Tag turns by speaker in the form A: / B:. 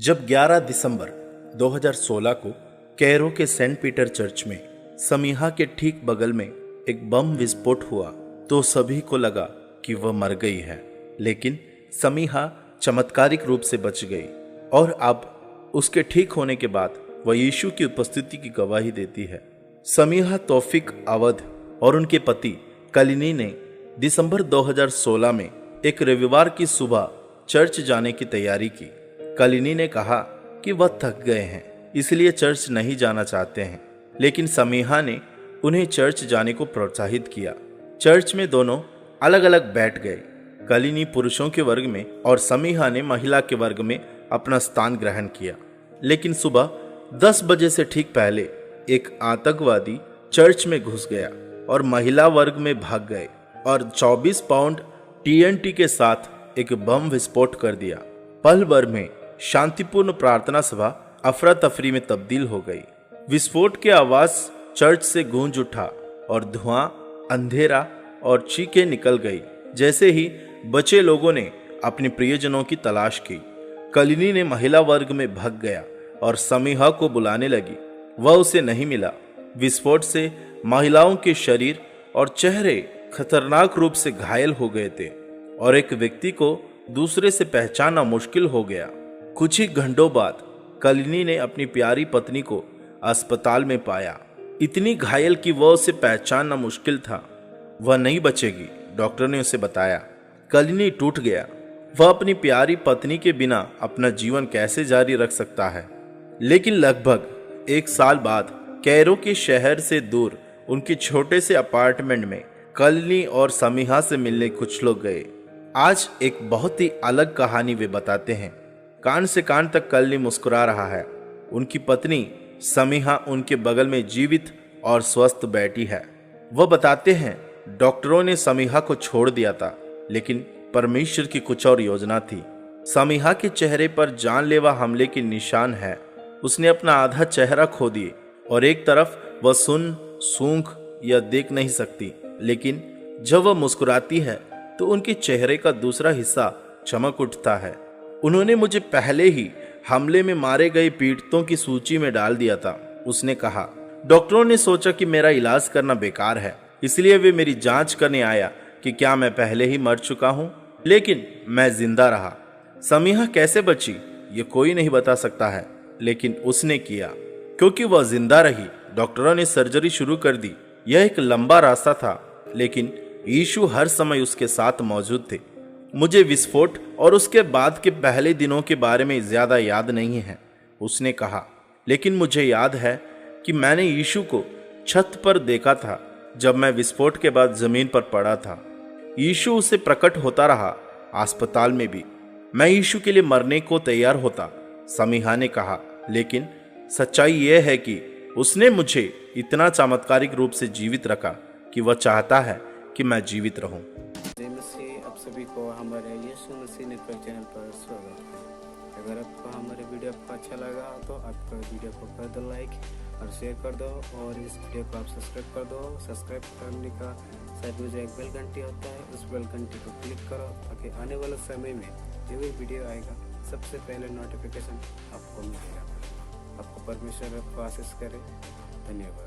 A: जब 11 दिसंबर 2016 को कैरो के सेंट पीटर चर्च में समीहा के ठीक बगल में एक बम विस्फोट हुआ तो सभी को लगा कि वह मर गई है, लेकिन समीहा चमत्कारिक रूप से बच गई और अब उसके ठीक होने के बाद वह यीशु की उपस्थिति की गवाही देती है। समीहा तौफीक अवध और उनके पति कलिनी ने दिसंबर 2016 में एक रविवार की सुबह चर्च जाने की तैयारी की। कलिनी ने कहा कि वह थक गए हैं, इसलिए चर्च नहीं जाना चाहते हैं, लेकिन समीहा ने उन्हें चर्च जाने को प्रोत्साहित किया। चर्च में दोनों अलग अलग बैठ गए। कलिनी पुरुषों के वर्ग में और समीहा ने महिला के वर्ग में अपना स्थान ग्रहण किया। लेकिन सुबह 10 बजे से ठीक पहले एक आतंकवादी चर्च में घुस गया और महिला वर्ग में भाग गए और 24 पाउंड TNT के साथ एक बम विस्फोट कर दिया। पल भर में शांतिपूर्ण प्रार्थना सभा अफरा तफरी में तब्दील हो गई। विस्फोट की आवाज चर्च से गूंज उठा और धुआं, अंधेरा और चीखें निकल गई। जैसे ही बचे लोगों ने अपने प्रियजनों की तलाश की, कलिनी ने महिला वर्ग में भाग गया और समीहा को बुलाने लगी। वह उसे नहीं मिला। विस्फोट से महिलाओं के शरीर और चेहरे खतरनाक रूप से घायल हो गए थे और एक व्यक्ति को दूसरे से पहचानना मुश्किल हो गया। कुछ ही घंटों बाद कलिनी ने अपनी प्यारी पत्नी को अस्पताल में पाया, इतनी घायल कि वह उसे पहचानना मुश्किल था। वह नहीं बचेगी, डॉक्टर ने उसे बताया। कलिनी टूट गया। वह अपनी प्यारी पत्नी के बिना अपना जीवन कैसे जारी रख सकता है। लेकिन लगभग 1 साल बाद कैरो के शहर से दूर उनके छोटे से अपार्टमेंट में कलिनी और समीहा से मिलने कुछ लोग गए। आज एक बहुत ही अलग कहानी वे बताते हैं। कान से कान तक कलिनी मुस्कुरा रहा है। उनकी पत्नी समीहा उनके बगल में जीवित और स्वस्थ बैठी है। वह बताते हैं, डॉक्टरों ने समीहा को छोड़ दिया था, लेकिन परमेश्वर की कुछ और योजना थी। समीहा के चेहरे पर जानलेवा हमले के निशान है। उसने अपना आधा चेहरा खो दिए और एक तरफ वह सुन, सूंघ या देख नहीं सकती, लेकिन जब वह मुस्कुराती है तो उनके चेहरे का दूसरा हिस्सा चमक उठता है। उन्होंने मुझे पहले ही हमले में मारे गए पीड़ितों की सूची में डाल दिया था, उसने कहा। डॉक्टरों ने सोचा कि मेरा इलाज करना बेकार है, इसलिए वे मेरी जांच करने आया कि क्या मैं पहले ही मर चुका हूं, लेकिन मैं जिंदा रहा। समीहा कैसे बची ये कोई नहीं बता सकता है, लेकिन उसने किया। क्योंकि वह जिंदा रही, डॉक्टरों ने सर्जरी शुरू कर दी। यह एक लंबा रास्ता था, लेकिन यीशु हर समय उसके साथ मौजूद थे। मुझे विस्फोट और उसके बाद के पहले दिनों के बारे में ज्यादा याद नहीं है, उसने कहा, लेकिन मुझे याद है कि मैंने यीशु को छत पर देखा था जब मैं विस्फोट के बाद जमीन पर पड़ा था। यीशु उसे प्रकट होता रहा, अस्पताल में भी। मैं यीशु के लिए मरने को तैयार होता, समीहा ने कहा, लेकिन सच्चाई यह है कि उसने मुझे इतना चमत्कारिक रूप से जीवित रखा कि वह चाहता है कि मैं जीवित रहूं।
B: आप सभी को हमारे यीशु मसीह नेटवर्क चैनल पर स्वागत है। अगर आपको हमारे वीडियो आपको अच्छा लगा तो आपका वीडियो को कर दो लाइक और शेयर कर दो, और इस वीडियो को आप सब्सक्राइब कर दो। सब्सक्राइब करने का साइड में जो एक बेल घंटी होता है, उस बेल घंटी को क्लिक करो ताकि आने वाले समय में जो भी वीडियो आएगा सबसे पहले नोटिफिकेशन आपको मिलेगा। आपको परमेश्वर आपको आशीष करे। धन्यवाद।